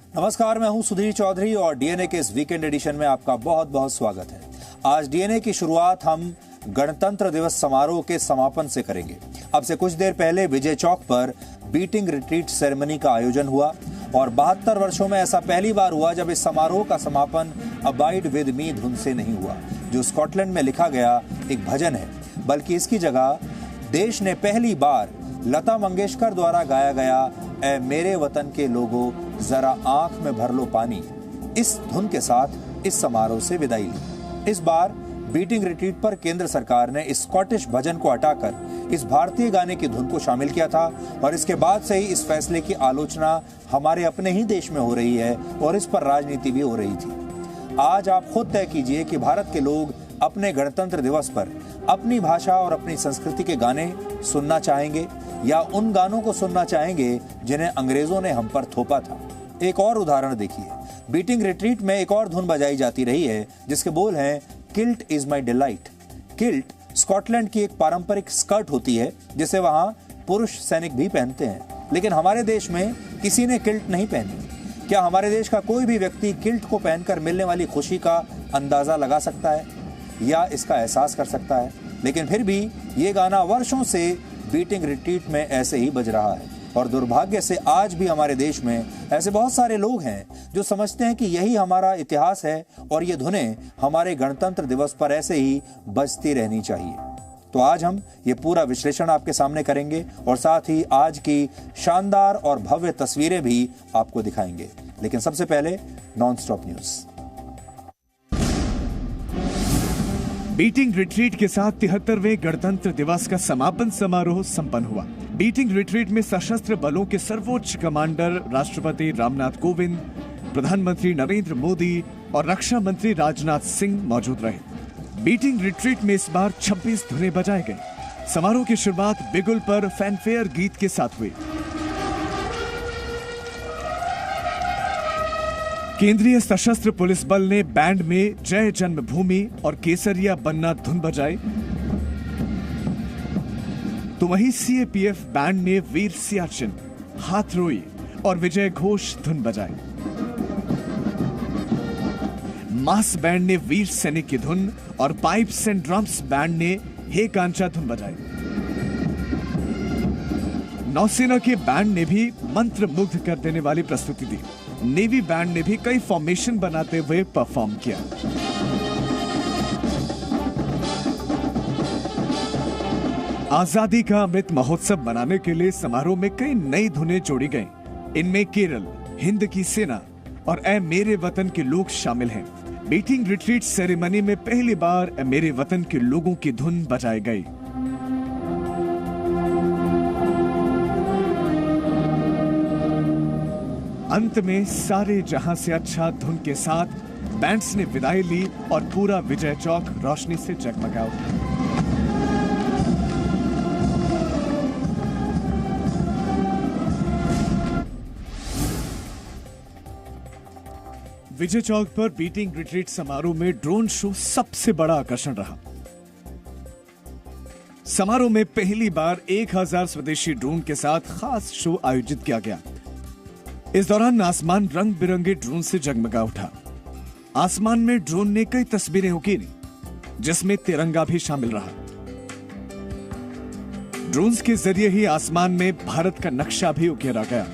नमस्कार, मैं हूं सुधीर चौधरी और डीएनए के इस वीकेंड एडिशन में आपका बहुत बहुत स्वागत है। आज डीएनए की शुरुआत हम गणतंत्र दिवस समारोह के समापन से करेंगे। अब से कुछ देर पहले विजय चौक पर बीटिंग रिट्रीट सेरेमनी का आयोजन हुआ और 72 वर्षों में ऐसा पहली बार हुआ जब इस समारोह का समापन अबाइड विद मी धुन से नहीं हुआ, जो स्कॉटलैंड में लिखा गया एक भजन है, बल्कि इसकी जगह देश ने पहली बार लता मंगेशकर द्वारा गाया गया ऐ मेरे वतन के लोगों जरा आंख में भर लो पानी, इस धुन के साथ इस समारोह से विदाई ली। इस बार बीटिंग रिट्रीट पर केंद्र सरकार ने इस स्कॉटिश भजन को हटाकर इस भारतीय गाने की धुन को शामिल किया था और इसके बाद से ही इस फैसले की आलोचना हमारे अपने ही देश में हो रही है और इस पर राजनीति भी हो रही थी। आज आप खुद तय कीजिए कि भारत के लोग अपने गणतंत्र दिवस पर अपनी भाषा और अपनी संस्कृति के गाने सुनना चाहेंगे या उन गानों को सुनना चाहेंगे जिन्हें अंग्रेजों ने हम पर थोपा था। एक और उदाहरण देखिए, बीटिंग रिट्रीट में एक और धुन बजाई जाती रही है जिसके बोल हैं kilt is my delight. Kilt Scotland की एक पारंपरिक स्कर्ट होती है जिसे वहां पुरुष सैनिक भी पहनते हैं, लेकिन हमारे देश में किसी ने किल्ट नहीं पहनी। क्या हमारे देश का कोई भी व्यक्ति किल्ट को पहनकर मिलने वाली खुशी का अंदाजा लगा सकता है या इसका एहसास कर सकता है? लेकिन फिर भी ये गाना वर्षों से बीटिंग रिट्रीट में ऐसे ही बज रहा है और दुर्भाग्य से आज भी हमारे देश में ऐसे बहुत सारे लोग हैं जो समझते हैं कि यही हमारा इतिहास है और ये धुनें हमारे गणतंत्र दिवस पर ऐसे ही बजती रहनी चाहिए। तो आज हम ये पूरा विश्लेषण आपके सामने करेंगे और साथ ही आज की शानदार और भव्य तस्वीरें भी आपको दिखाएंगे। लेकिन सबसे पहले non stop news. Beating retreat के साथ 73वें गणतंत्र दिवस का समापन समारोह संपन्न हुआ। बीटिंग रिट्रीट में सशस्त्र बलों के सर्वोच्च कमांडर राष्ट्रपति रामनाथ कोविंद, प्रधानमंत्री नरेंद्र मोदी और रक्षा मंत्री राजनाथ सिंह मौजूद रहे। बीटिंग रिट्रीट में इस बार 26 धुनें बजाए गए। समारोह की शुरुआत बिगुल पर फैनफेयर गीत के साथ हुई। केंद्रीय सशस्त्र पुलिस बल ने बैंड में जय जन्मभूमि और केसरिया बन्ना धुन बजाई, तो वहीं सीएपीएफ बैंड ने वीर सियाचिन, हाथरोई और विजय घोष धुन बजाई। मास बैंड ने वीर सैनिक की धुन और पाइप्स एंड ड्रम्स बैंड ने हे कांचा धुन बजाई। नौसेना के बैंड ने भी मंत्र मुग्ध कर देने वाली प्रस्तुति दी। नेवी बैंड ने भी कई फॉर्मेशन बनाते हुए परफॉर्म किया। आजादी का अमृत महोत्सव मनाने के लिए समारोह में कई नई धुनें जोड़ी गईं। इनमें केरल, हिंद की सेना और ऐ मेरे वतन के लोग शामिल हैं। बीटिंग रिट्रीट सेरेमनी में पहली बार ऐ मेरे वतन के लोगों की धुन बजाई गई। अंत में सारे जहां से अच्छा धुन के साथ बैंड्स ने विदाई ली और पूरा विजय चौक रोशनी से जगमगा उठा। विजय चौक पर बीटिंग रिट्रीट समारोह में ड्रोन शो सबसे बड़ा आकर्षण रहा। समारोह में पहली बार 1000 स्वदेशी ड्रोन के साथ खास शो आयोजित किया गया। इस दौरान आसमान रंग बिरंगे ड्रोन से जगमगा उठा। आसमान में ड्रोन ने कई तस्वीरें उकेरी, जिसमें तिरंगा भी शामिल रहा। ड्रोन्स के जरिए ही आसमान में भारत का नक्शा भी उकेरा गया।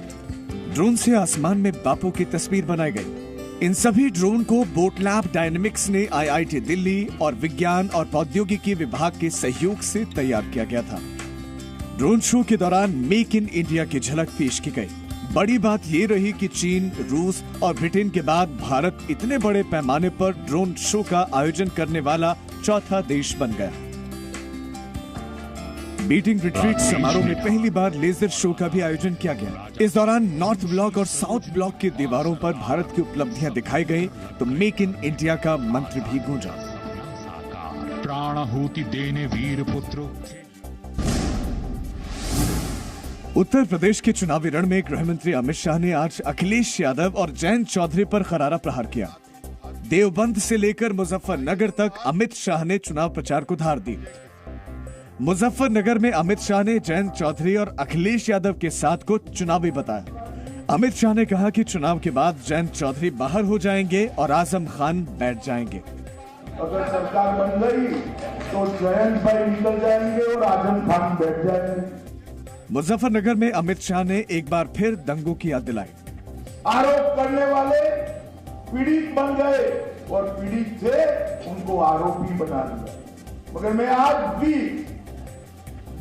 ड्रोन से आसमान में बापू की तस्वीर बनाई गई। इन सभी ड्रोन को बोट लैब डायनेमिक्स ने आईआईटी दिल्ली और विज्ञान और प्रौद्योगिकी विभाग के सहयोग से तैयार किया गया था। ड्रोन शो के दौरान मेक इन इंडिया की झलक पेश की गई। बड़ी बात यह रही कि चीन, रूस और ब्रिटेन के बाद भारत इतने बड़े पैमाने पर ड्रोन शो का आयोजन करने वाला चौथा देश बन गया। बीटिंग रिट्रीट समारोह में पहली बार लेजर शो का भी आयोजन किया गया। इस दौरान नॉर्थ ब्लॉक और साउथ ब्लॉक की दीवारों पर भारत की उपलब्धियां दिखाई गई, तो मेक इन इंडिया का मंत्र भी गूंजा। प्राणाहुति देने वीर पुत्रों। उत्तर प्रदेश के चुनावी रण में गृहमंत्री अमित शाह ने आज अखिलेश यादव और जयंत चौधरी पर करारा प्रहार किया। देवबंद से लेकर मुजफ्फरनगर तक अमित शाह ने चुनाव प्रचार को धार दी। मुजफ्फरनगर में अमित शाह ने जयंत चौधरी और अखिलेश यादव के साथ को चुनावी बताया। अमित शाह ने कहा कि चुनाव के बाद जयंत चौधरी बाहर हो जाएंगे और आजम खान बैठ जाएंगे। अगर सरकार बन गई तो जयंत भाई निकल जाएंगे और आजम खान बैठ जाएंगे। मुजफ्फरनगर में अमित शाह ने एक बार फिर दंगों की याद दिलाई। आरोप करने वाले पीड़ित बन गए और पीड़ित से उनको आरोपी बना दिया, मगर मैं आज भी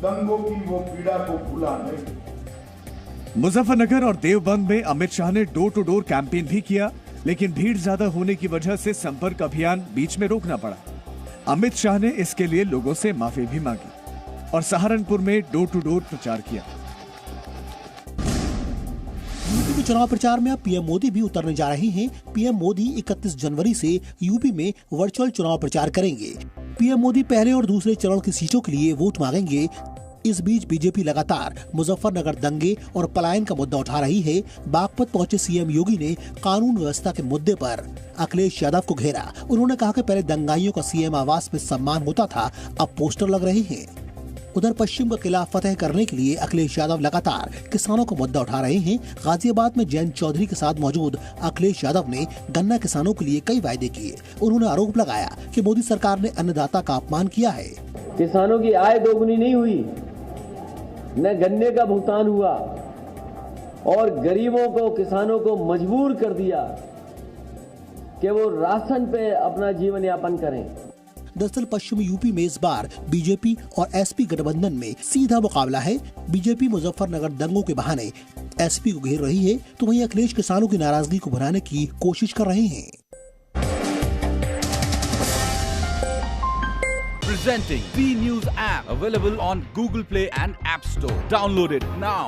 दंगों की वो पीड़ा को भूला नहीं। मुजफ्फरनगर और देवबंद में अमित शाह ने डोर टू डोर कैंपेन भी किया, लेकिन भीड़ ज्यादा होने की वजह से संपर्क अभियान बीच में रोकना पड़ा। अमित शाह ने इसके लिए लोगों से माफी भी मांगी और सहारनपुर में डोर टू डोर प्रचार किया। यूपी के चुनाव प्रचार में अब पीएम मोदी भी उतरने जा रहे हैं। पीएम मोदी 31 जनवरी से यूपी में वर्चुअल चुनाव प्रचार करेंगे। पीएम मोदी पहले और दूसरे चरण की सीटों के लिए वोट मांगेंगे। इस बीच बीजेपी लगातार मुजफ्फरनगर दंगे और पलायन का मुद्दा उठा रही है। बागपत पहुंचे सीएम योगी ने कानून व्यवस्था के मुद्दे पर अखिलेश यादव को घेरा। उन्होंने कहा कि पहले दंगाइयों का सीएम आवास में सम्मान होता था, अब पोस्टर लग रहे हैं। उधर पश्चिम का किला फतेह करने के लिए अखिलेश यादव लगातार किसानों का मुद्दा उठा रहे हैं। गाजियाबाद में जयंत चौधरी के साथ मौजूद अखिलेश यादव ने गन्ना किसानों के लिए कई वायदे किए। उन्होंने आरोप लगाया कि मोदी सरकार ने अन्नदाता का अपमान किया है। किसानों की आय दोगुनी नहीं हुई, न गन्ने का भुगतान हुआ और गरीबों को, किसानों को मजबूर कर दिया कि वो राशन पे अपना जीवन यापन करें। दरअसल पश्चिमी यूपी में इस बार बीजेपी और एसपी गठबंधन में सीधा मुकाबला है। बीजेपी मुजफ्फरनगर दंगों के बहाने एसपी को घेर रही है, तो वहीं अखिलेश किसानों की नाराजगी को भुनाने की कोशिश कर रहे हैं। Presenting B News app, available on Google Play and App Store. Download it now.